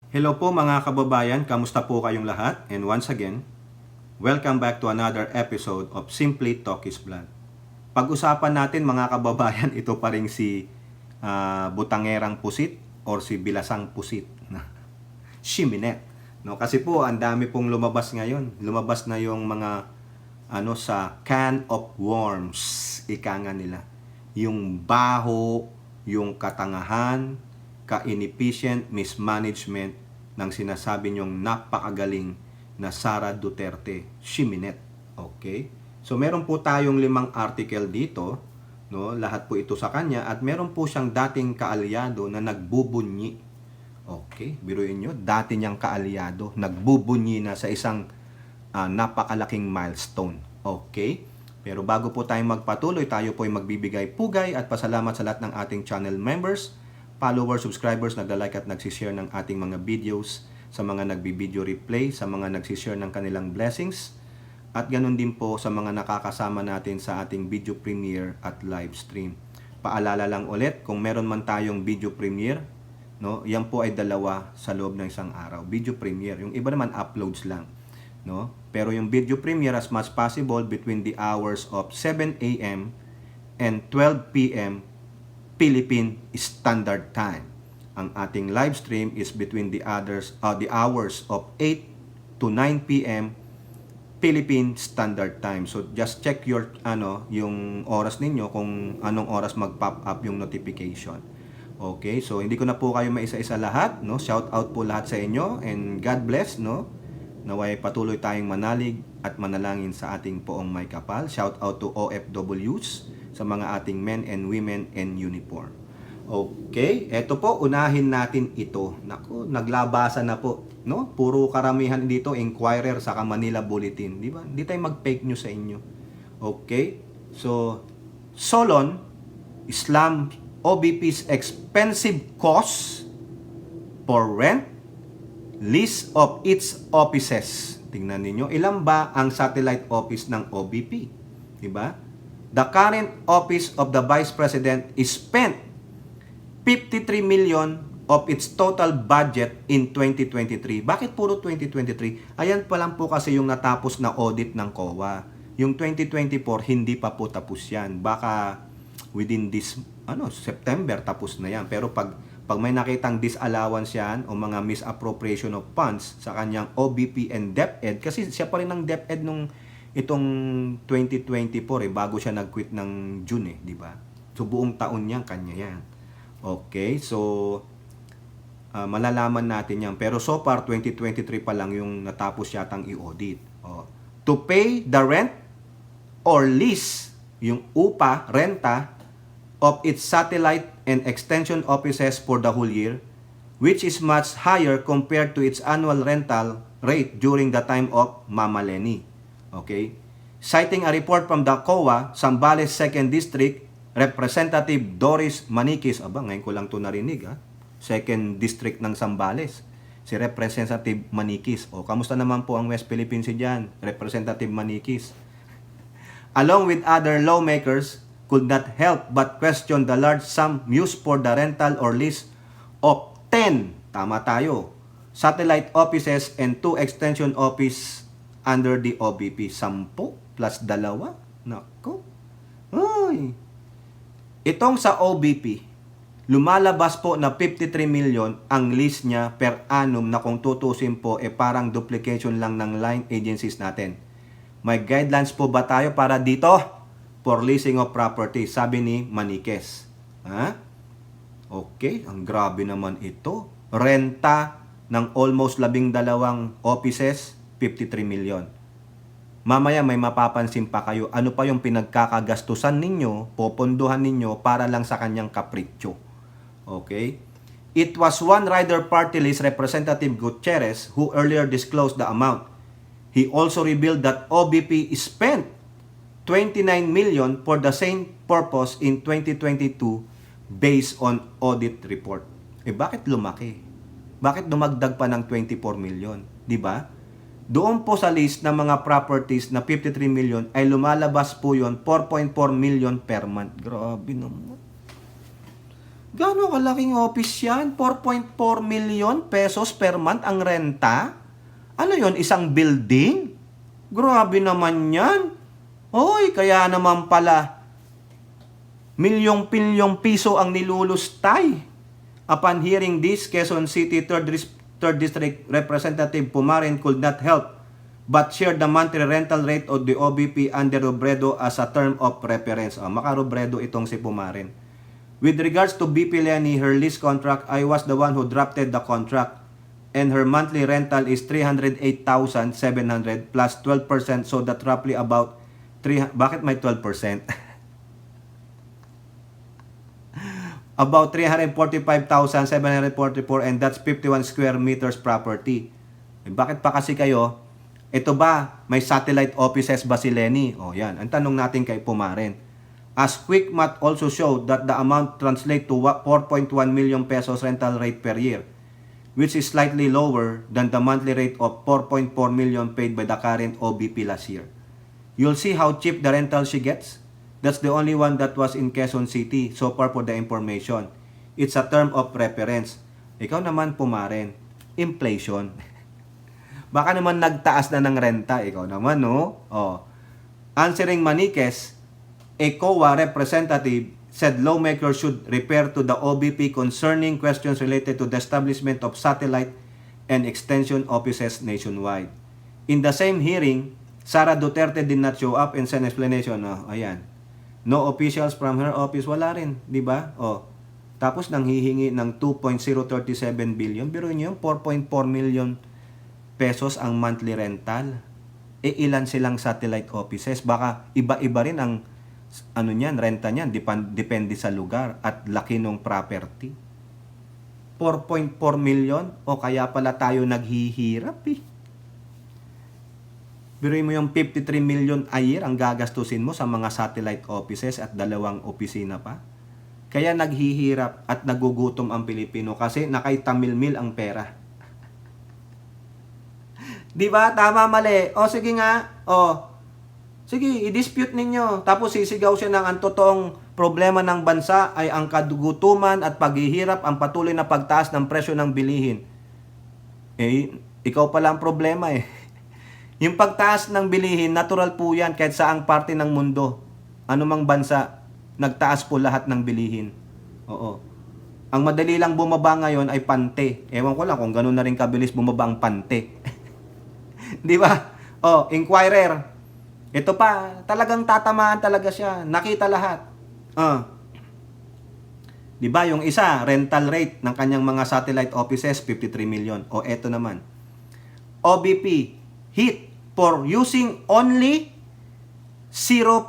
Hello po mga kababayan, kamusta po kayong lahat? And once again, welcome back to another episode of Simply Talk is Blood. Pag-usapan natin mga kababayan, ito pa rin si Butangerang Pusit or si Bilasang Pusit. Shiminet. No, kasi po ang dami pong lumabas ngayon. Lumabas na yung mga sa can of worms, ika nga nila. Yung baho, yung katangahan, ka-inefficient mismanagement ng sinasabi niyong napakagaling na Sara Duterte Shiminet. Okay? So meron po tayong 5 article dito, no? Lahat po ito sa kanya at meron po siyang dating kaalyado na nagbubunyi. Okay? Biruin niyo, dati niyang kaalyado, nagbubunyi na sa isang napakalaking milestone. Okay? Pero bago po tayo magpatuloy, tayo po ay magbibigay pugay at pasalamat sa lahat ng ating channel members, followers, subscribers, nagla-like at nagsishare ng ating mga videos, sa mga nagbi-video replay, sa mga nagsishare ng kanilang blessings, at ganun din po sa mga nakakasama natin sa ating video premiere at live stream. Paalala lang ulit, kung meron man tayong video premiere, no, yan po ay 2 sa loob ng isang araw. Video premiere, yung iba naman uploads lang. No? Pero yung video premiere as much possible between the hours of 7 a.m. and 12 p.m. Philippine Standard Time. Ang ating live stream is between the hours of 8 to 9 p.m. Philippine Standard Time. So just check your yung oras ninyo kung anong oras mag-pop up yung notification. Okay? So hindi ko na po kayo maisa-isa lahat, no? Shout out po lahat sa inyo and God bless, no? Naway patuloy tayong manalig at manalangin sa ating poong may kapal. Shout out to OFWs, sa mga ating men and women in uniform. Okay, eto po, unahin natin ito. Naku, naglabasan na po, no? Puro karamihan dito, Inquirer sa Manila Bulletin, di ba? Hindi tayo mag-fake news sa inyo. Okay? So, Solon, Islam OBP's expensive cost for rent, list of its offices. Tingnan niyo, ilan ba ang satellite office ng OBP? Di ba? The current office of the Vice President is spent 53 million of its total budget in 2023. Bakit puro 2023? Ayan pa lang po kasi yung natapos na audit ng COA. Yung 2024, hindi pa po tapos yan. Baka within this September tapos na yan. Pero pag may nakitang disallowance yan o mga misappropriation of funds sa kanyang OBP and DepEd, kasi siya pa rin ang DepEd nung itong 2024 bago siya nag-quit ng June di ba? So buong taon niyan kanya yan. Okay, so malalaman natin yan. Pero so far 2023 pa lang yung natapos yatang i-audit. To pay the rent or lease, yung upa, renta of its satellite and extension offices for the whole year, which is much higher compared to its annual rental rate during the time of Mama Leni. Okay? Citing a report from the COA, Zambales 2nd District, Representative Doris Maniquis, ngayon ko lang ito narinig, 2nd District ng Zambales, si Representative Maniquis. Kamusta naman po ang West Philippines dyan, Representative Maniquis? Along with other lawmakers, could not help but question the large sum used for the rental or lease of 10, tama tayo, satellite offices and 2 extension office under the OBP. 10 plus 2. Nako. Ay. Itong sa OBP, lumalabas po na 53 million ang lease niya per annum na kung tutusin po parang duplication lang ng line agencies natin. May guidelines po ba tayo para dito? For leasing of property, sabi ni Maniquez. Okay, ang grabe naman ito. Renta ng almost 12 offices, 53 million. Mamaya may mapapansin pa kayo, ano pa yung pinagkakagastusan ninyo, popondohan ninyo para lang sa kanyang kapritsyo. Okay? It was one rider party list Representative Gutierrez who earlier disclosed the amount. He also revealed that OBP spent 29 million for the same purpose in 2022 based on audit report. Bakit lumaki? Bakit dumagdag pa ng 24 million? Di ba? Doon po sa list ng mga properties na 53 million ay lumalabas po yon 4.4 million per month. Grabe naman. Gaano kalaking office yan? 4.4 million pesos per month ang renta? Ano yon, isang building? Grabe naman yan. Hoy, kaya naman pala, milyong-pilyong piso ang nilulustay. Upon hearing this, Quezon City 3rd District Representative Pumaren could not help but share the monthly rental rate of the OBP under Robredo as a term of reference. Maka-Robredo itong si Pumaren. With regards to BP Leni, her lease contract, I was the one who drafted the contract and her monthly rental is 308,700 plus 12%, so that roughly about bakit may 12%? About 345,744 and that's 51 square meters property. Bakit pa kasi kayo? Ito ba, may satellite offices ba si Leni? Yan. Ang tanong natin kay Pumaren. As quick math also showed that the amount translate to 4.1 million pesos rental rate per year, which is slightly lower than the monthly rate of 4.4 million paid by the current OBP last year. You'll see how cheap the rental she gets. That's the only one that was in Quezon City so far for the information. It's a term of reference. Ikaw naman, Pumaren, inflation. Baka naman nagtaas na ng renta. Ikaw naman, no? Answering Maniquez, a COA representative said lawmakers should refer to the OBP concerning questions related to the establishment of satellite and extension offices nationwide. In the same hearing, Sara Duterte did not show up and send explanation. Ayan. No officials from her office. Wala rin, di ba? Tapos nang hihingi ng 2.037 billion. Pero yun, 4.4 million pesos ang monthly rental. Ilan silang satellite offices? Baka iba-iba rin ang renta niyan, depende sa lugar at laki ng property. 4.4 million o kaya pala tayo naghihirap eh. Biruin mo yung 53 million a year ang gagastusin mo sa mga satellite offices at 2 opisina pa. Kaya naghihirap at nagugutom ang Pilipino kasi nakaitamilmil ang pera. Di ba? Tama, mali. Sige nga. Sige, i-dispute ninyo. Tapos sisigaw siya ng ang totoong problema ng bansa ay ang kagutuman at paghihirap, ang patuloy na pagtaas ng presyo ng bilihin. Ikaw pala ang problema eh. Yung pagtaas ng bilihin, natural po yan kahit saang parte ng mundo. Anumang bansa, nagtaas po lahat ng bilihin. Ang madali lang bumaba ngayon ay pante. Ewan ko lang kung gano'n na rin kabilis bumaba ang pante. Di ba? Inquirer. Ito pa, talagang tatamaan talaga siya. Nakita lahat. Di ba yung isa, rental rate ng kanyang mga satellite offices, 53 million. Eto naman. OBP, hit for using only 0%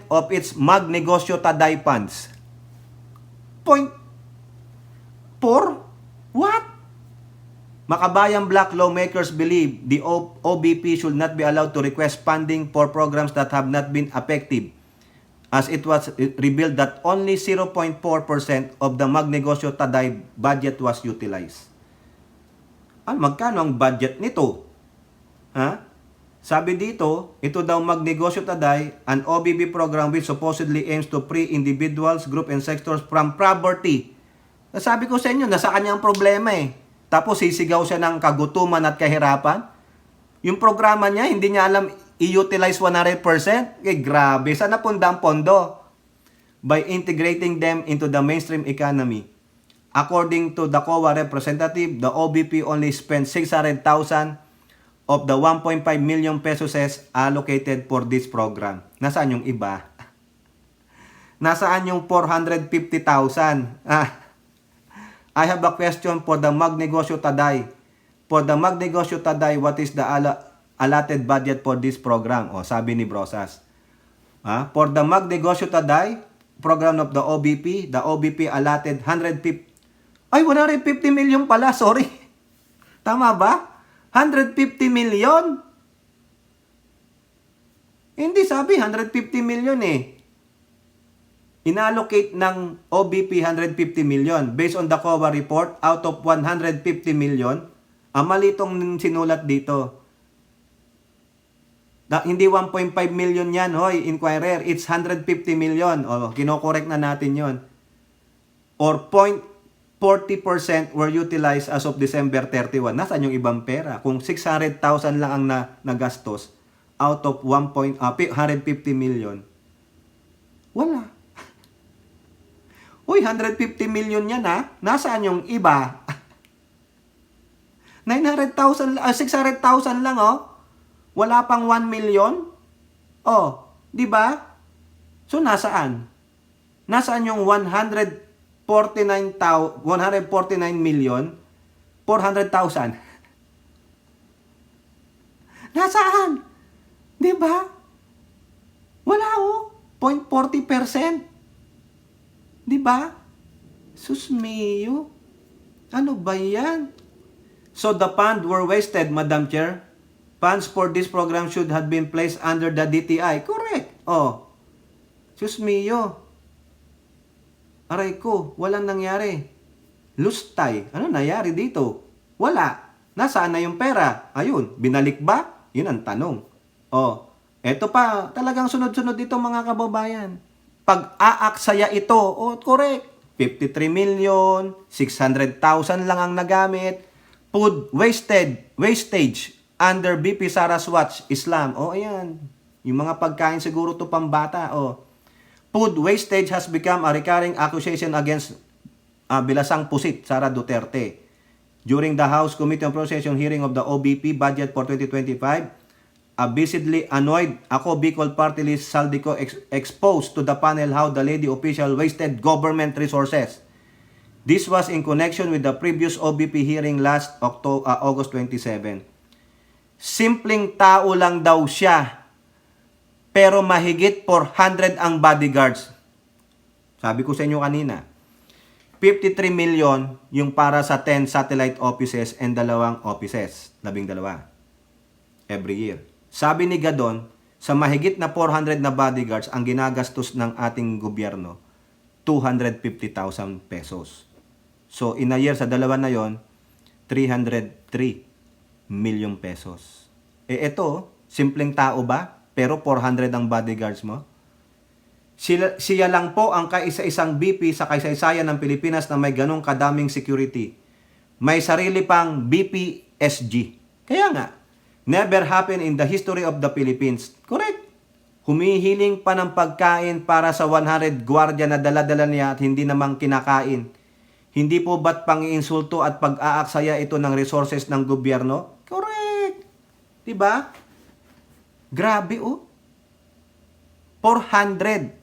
of its magnegosyo taday funds. 0.4? What? Makabayang black lawmakers believe the OBP should not be allowed to request funding for programs that have not been effective, as it was revealed that only 0.4% of the magnegosyo taday budget was utilized. Magkano ang budget nito? Sabi dito, ito daw magnegosyo taday, an OBP program which supposedly aims to free individuals, group and sectors from poverty. Sabi ko sa inyo, nasa kanyang problema eh. Tapos sisigaw siya ng kagutuman at kahirapan. Yung programa niya, hindi niya alam i-utilize 100%. Grabe, saan napunta ang pondo? By integrating them into the mainstream economy. According to the COA representative, the OBP only spent 600,000 of the 1.5 million pesos allocated for this program. Nasaan yung iba? Nasaan yung 450,000? I have a question for the magnegosyo taday. For the magnegosyo taday, what is the allotted budget for this program? Sabi ni Brosas. For the magnegosyo taday, program of the OBP allotted 150 million pala, sorry. Tama ba? 150 million? Hindi, sabi 150 million eh. Inallocate ng OBP 150 million. Based on the COA report, out of 150 million, mali itong sinulat dito. Hindi 1.5 million yan, hoy, inquirer. It's 150 million. Kinokorek na natin yon. or 0.40% were utilized as of December 31. Nasaan yung ibang pera? Kung 600,000 lang ang nagastos out of 150 million, wala. Uy, 150 million yan ha? Nasaan yung iba? 600,000 lang oh. Wala pang 1 million? Oh, di ba? So nasaan? Nasaan yung 149 million 400,000? Nasaan? Di ba? Wala oh. 0.40%. Di ba? Sus mio. Ano ba yan? So the funds were wasted, Madam Chair. Funds for this program should have been placed under the DTI. Correct. Oh. Sus mio. Aray ko, walang nangyari. Lustay. Ano nangyari dito? Wala. Nasaan na yung pera? Ayun, binalik ba? Yun ang tanong. Oh. Eto pa, talagang sunod-sunod dito mga kababayan. Pag-aaksaya ito, oh, correct. 53 million, 600,000 lang ang nagamit. Food wastage under BP Saraswat Islam. Oh, ayan. Yung mga pagkain siguro to pambata. Oh. Food wastage has become a recurring accusation against Bilasang Pusit, Sara Duterte. During the House Committee on Appropriation hearing of the OBP budget for 2025, visibly annoyed ako Bicol Party List Saldico exposed to the panel how the lady official wasted government resources. This was in connection with the previous OBP hearing last August 27. Simpleng tao lang daw siya, pero mahigit 400 ang bodyguards. Sabi ko sa inyo kanina, 53 million yung para sa 10 satellite offices and 2 offices, 12 every year. Sabi ni Gadon, sa mahigit na 400 na bodyguards ang ginagastos ng ating gobyerno, 250,000 pesos. So, in a year, sa dalawa na yon, 303 million pesos. Ito, simpleng tao ba? Pero 400 ang bodyguards mo? Siya lang po ang kaisa-isang BP sa kaysaysayan ng Pilipinas na may ganong kadaming security. May sarili pang BPSG. Kaya nga, never happened in the history of the Philippines. Correct. Humihiling pa ng pagkain para sa 100 gwardiya na dala-dala niya at hindi namang kinakain. Hindi po ba't pang-iinsulto at pag-aaksaya ito ng resources ng gobyerno? Correct. Diba? Grabe oh. 400.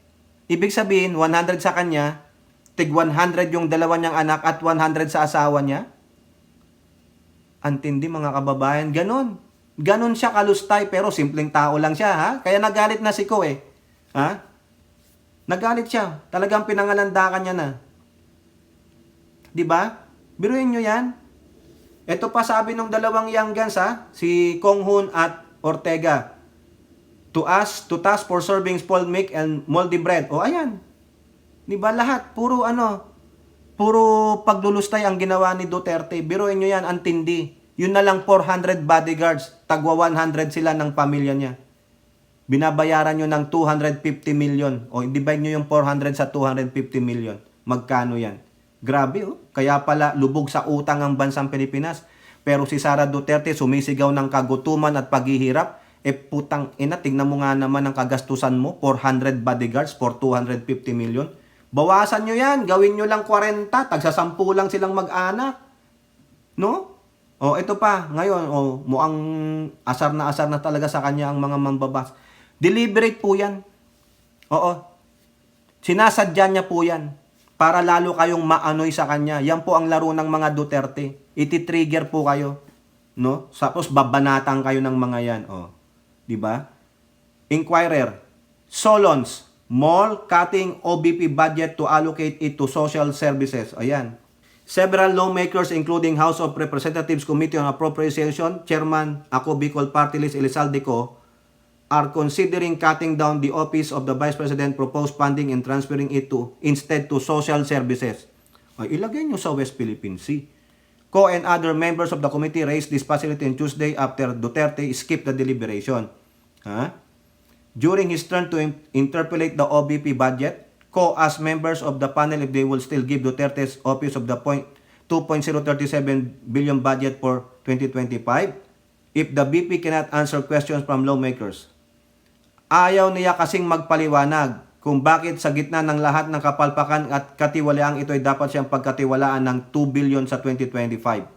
Ibig sabihin, 100 sa kanya, tig 100 yung dalawa niyang anak at 100 sa asawa niya. Antindi mga kababayan, ganon. Ganon siya kalustay pero simpleng tao lang siya ha. Kaya nagalit na si Ko eh. Ha? Nagalit siya. Talagang pinangalandakan niya na. 'Di ba? Biruin niyo 'yan. Ito pa sabi ng dalawang young guns ha, si Kong Hoon at Ortega. To task for serving spoiled milk and moldy bread. O ayan. 'Di ba lahat puro paglulustay ang ginawa ni Duterte. Biruin niyo 'yan, ang tindi. Yun na lang 400 bodyguards, tagwa 100 sila ng pamilya niya. Binabayaran nyo ng 250 million. O divide nyo yung 400 sa 250 million. Magkano yan? Grabe oh. Kaya pala lubog sa utang ang bansang Pilipinas. Pero si Sara Duterte sumisigaw ng kagutuman at paghihirap. Putang ina, tingnan mo nga naman ang kagastusan mo. 400 bodyguards for 250 million. Bawasan nyo yan. Gawin nyo lang 40. Tagsa 10 lang silang mag-anak. No? O, ito pa, ngayon, mukhang asar na talaga sa kanya ang mga mambabas. Deliberate po yan. Oo. Sinasadya niya po yan. Para lalo kayong maanoy sa kanya. Yan po ang laro ng mga Duterte. Iti-trigger po kayo. No? Tapos babanatan kayo ng mga yan. O. Diba? Inquirer. Solons. Mall cutting OBP budget to allocate it to social services. Ayan. Several lawmakers including House of Representatives Committee on Appropriation, Chairman ako Bicol Party List Elizalde are considering cutting down the office of the Vice President proposed funding and transferring it instead to social services. Ay, ilagay nyo sa West Philippine Sea. Ko and other members of the committee raised this possibility on Tuesday after Duterte skipped the deliberation. During his turn to interpolate the OBP budget, Ko as members of the panel if they will still give Duterte's office of the 2.037 billion budget for 2025 if the BP cannot answer questions from lawmakers. Ayaw niya kasing magpaliwanag kung bakit sa gitna ng lahat ng kapalpakan at katiwalaang ito ay dapat siyang pagkatiwalaan ng 2 billion sa 2025.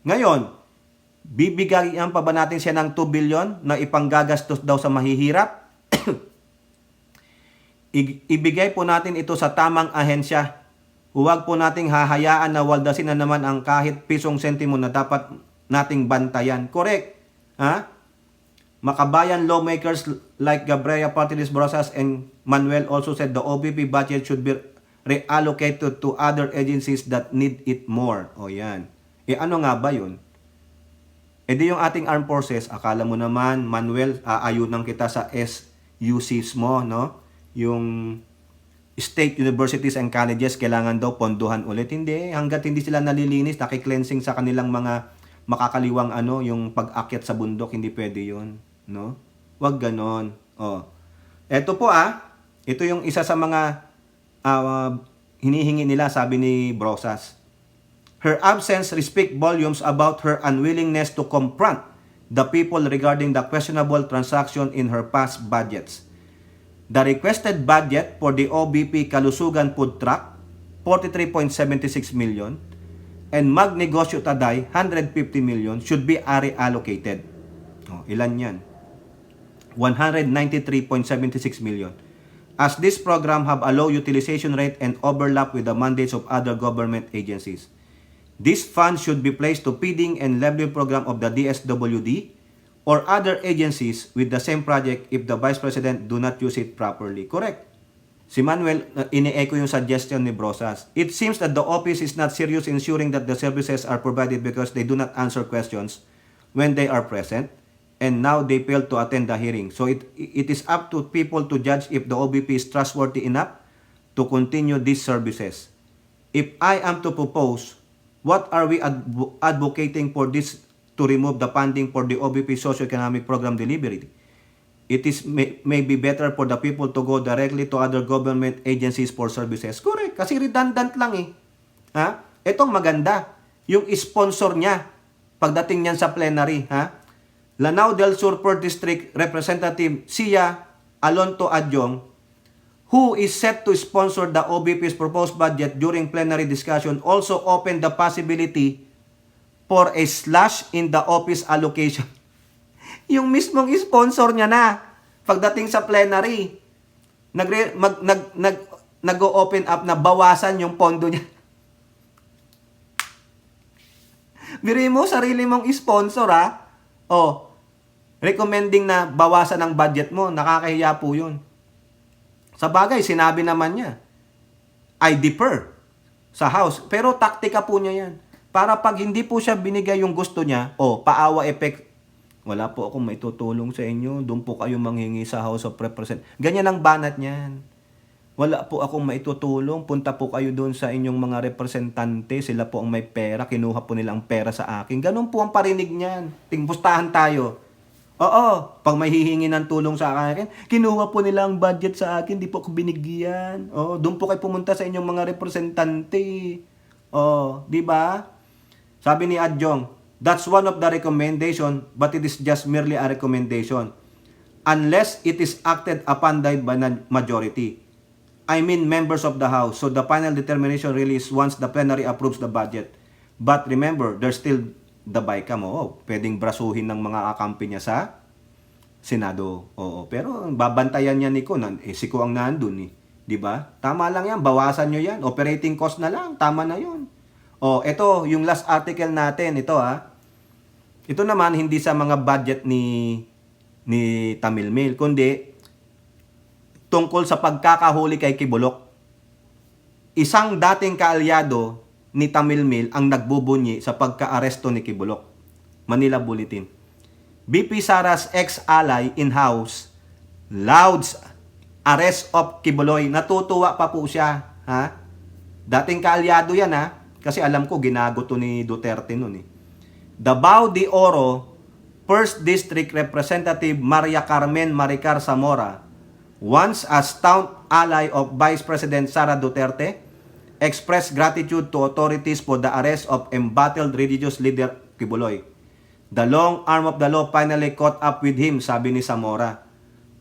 Ngayon, bibigyan pa ba natin siya ng 2 billion na ipanggagastos daw sa mahihirap? Ibigay po natin ito sa tamang ahensya. Huwag po nating hahayaan na waldasin na naman ang kahit pisong sentimo na dapat nating bantayan. Correct. Makabayan lawmakers like Gabriela Partilis Brosas and Manuel also said the OBP budget should be reallocated to other agencies that need it more. Yan. Ano nga ba yun? Di yung ating armed forces, akala mo naman, Manuel, aayunan kita sa SUCs mo, no? Yung state universities and colleges, kailangan daw ponduhan ulit. Hindi, hanggat hindi sila nalilinis, nakikleansing sa kanilang mga makakaliwang yung pag-akyat sa bundok, hindi pwede yun, no? Wag ganon. Ito po ito yung isa sa mga hinihingi nila, sabi ni Brosas. Her absence speaks volumes about her unwillingness to confront the people regarding the questionable transaction in her past budgets. The requested budget for the OBP Kalusugan Food Truck, 43.76 million, and Magnegosyo Taday, 150 million, should be reallocated. Ilan yan? 193.76 million. As this program have a low utilization rate and overlap with the mandates of other government agencies. This fund should be placed to feeding and leveling program of the DSWD or other agencies with the same project if the Vice President do not use it properly. Correct. Si Manuel, ini-echo yung suggestion ni Brosas. It seems that the office is not serious ensuring that the services are provided because they do not answer questions when they are present, and now they fail to attend the hearing. So it is up to people to judge if the OBP is trustworthy enough to continue these services. If I am to propose, what are we advocating for this to remove the funding for the OBP Socioeconomic Program delivery? It is may be better for the people to go directly to other government agencies for services. Correct, kasi redundant lang Itong maganda, yung sponsor niya, pagdating niyan sa plenary, Lanao del Sur 4th District Representative Sia Alonto Adjong, who is set to sponsor the OBP's proposed budget during plenary discussion, also opened the possibility for a slash in the office allocation. Yung mismong sponsor niya na, pagdating sa plenary, nag-open up na bawasan yung pondo niya. Biri mo, sarili mong sponsor recommending na bawasan ang budget mo, nakakahiya po yun. Sa bagay, sinabi naman niya, I defer sa House. Pero taktika po niya yan. Para pag hindi po siya binigay yung gusto niya, paawa effect, wala po akong maitutulong sa inyo, doon po kayo manghingi sa House of Representatives. Ganyan ang banat niyan. Wala po akong maitutulong, punta po kayo doon sa inyong mga representante, sila po ang may pera, kinuha po nila ang pera sa akin. Ganun po ang parinig niyan. Tingpustahan tayo. Pag may hihingi ng tulong sa akin, kinuha po nila ang budget sa akin, di po ako binigyan. Doon po kayo pumunta sa inyong mga representante. Di ba? Sabi ni Adjong, that's one of the recommendation, but it is just merely a recommendation. Unless it is acted upon by the majority. I mean members of the House. So the final determination really is once the plenary approves the budget. But remember, there's still the BICAM. Pwedeng brasuhin ng mga kakampi niya sa Senado. Pero babantayan niya ni Ko. Si Ko ang nandun. Diba? Tama lang yan. Bawasan nyo yan. Operating cost na lang. Tama na yun. Ito, yung last article natin. Ito Ito naman, hindi sa mga budget ni Tamil Mail, kundi tungkol sa pagkakahuli kay Kibuloc. Isang dating kaalyado ni Tamil Mail ang nagbubunyi sa pagka-aresto ni Kibuloc. Manila Bulletin. BP Sara's ex-ally in-house louds arrest of Kibuloy. Natutuwa pa po siya. Dating kaalyado yan kasi alam ko ginago to ni Duterte noon Davao de Oro 1st District Representative Maria Carmen Maricar Zamora once a staunch ally of Vice President Sara Duterte, expressed gratitude to authorities for the arrest of embattled religious leader Kibuloy. The long arm of the law finally caught up with him, sabi ni Zamora.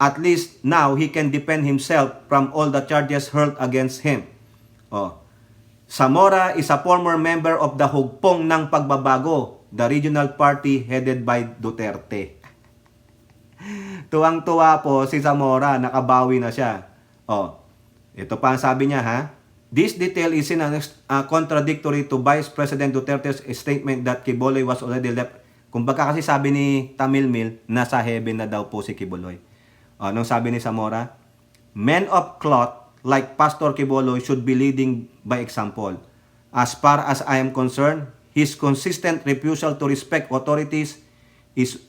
At least now he can defend himself from all the charges hurled against him. Oh. Zamora is a former member of the Hugpong ng Pagbabago, the regional party headed by Duterte. Tuwang-tuwa po si Zamora, nakabawi na siya. Oh. Ito pa ang sabi niya ha. This detail is contradictory to Vice President Duterte's statement that Kibuloy was already left. Kumbaga kasi sabi ni Tamil Mil, nasa heaven na daw po si Kibuloy. Anong sabi ni Zamora? Men of cloth like Pastor Kibuloy should be leading by example. As far as I am concerned, his consistent refusal to respect authorities is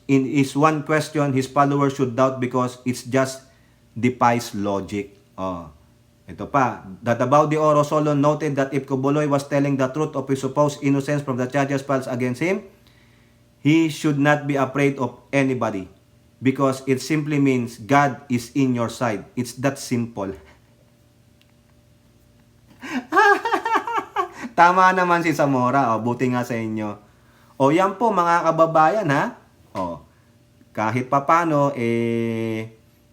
one question his followers should doubt because it's just defies logic. Ito pa, that Davao de Oro Solon noted that if Kibuloy was telling the truth of his supposed innocence from the charges filed against him, he should not be afraid of anybody because it simply means God is in your side. It's that simple. Tama naman si Zamora. Buti nga sa inyo. Yan po mga kababayan ha. Kahit papano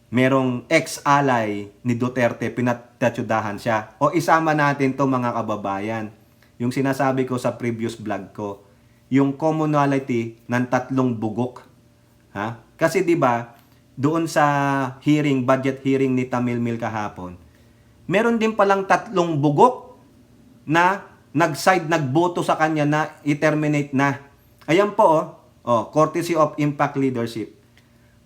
merong ex-ally ni Duterte, pinatatyudahan siya. Isama natin to mga kababayan. Yung sinasabi ko sa previous vlog ko. Yung commonality ng tatlong bugok. Ha? Kasi 'di ba, doon sa budget hearing ni Tamil Mil kahapon, meron din palang tatlong bugok na nagboto sa kanya na i-terminate na. Ayan po courtesy of Impact Leadership.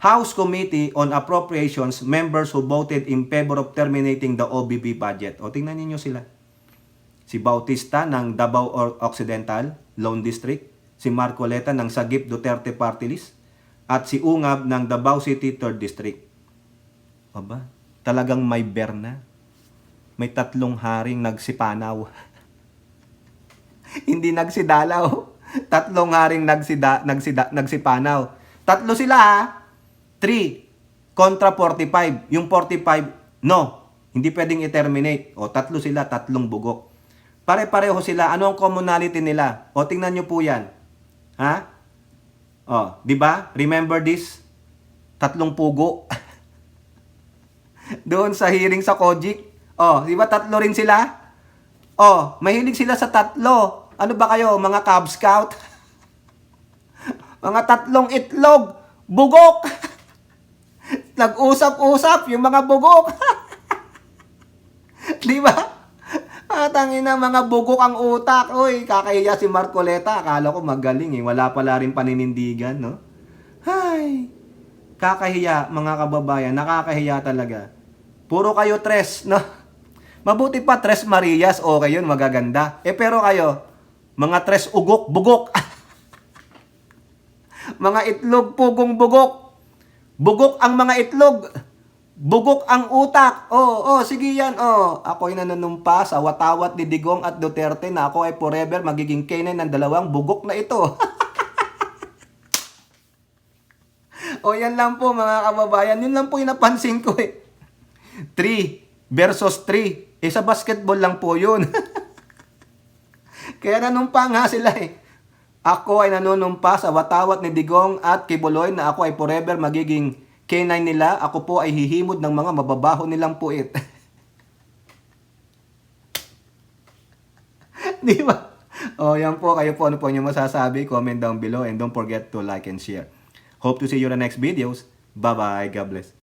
House Committee on Appropriations members who voted in favor of terminating the OBB budget. Tingnan niyo sila. Si Bautista ng Davao Occidental, Lone District, si Marcoleta ng Sagip Duterte Party List, at si Ungab ng Davao City 3rd District. Talagang may berna. May tatlong haring nagsipanaw. Hindi nagsidalaw. Tatlong haring nagsipanaw. Tatlo sila ha. 3 kontra 45. Yung 45, no. Hindi pwedeng i-terminate. Tatlo sila, tatlong bugok. Pare-pareho sila. Ano ang commonality nila? Tingnan nyo po yan. Ha? Di ba? Remember this? Tatlong pugo. Doon sa hearing sa Kojic. Di ba tatlo rin sila? Mahilig sila sa tatlo. Ano ba kayo, mga Cub Scout? Mga tatlong itlog. Bugok. Nag-usap-usap yung mga bugok. Di ba? Tangina, mga bugok ang utak. Kakahiya si Marcoleta. Akala ko magaling Wala pala rin paninindigan, no? Hay. Kakahiya, mga kababayan. Nakakahiya talaga. Puro kayo tres, no? Mabuti pa tres Marias. Okay yun, magaganda. Pero kayo, mga tres ugok, bugok. Mga itlog, pugong bugok. Bugok ang mga itlog. Bugok ang utak. Sige yan. Ako'y nananumpa sa watawat ni Digong at Duterte na ako ay forever magiging kainin ng dalawang bugok na ito. Yan lang po mga kababayan. Yun lang po yung napansin ko 3 versus 3. Sa basketball lang po yun. Kaya nanumpa nga sila Ako ay nanunumpa sa watawat ni Digong at Kibuloy na ako ay forever magiging K9 nila. Ako po ay hihimod ng mga mababaho nilang puwit. Di ba? Yan po. Kayo po, ano po yung masasabi? Comment down below and don't forget to like and share. Hope to see you in the next videos. Bye-bye. God bless.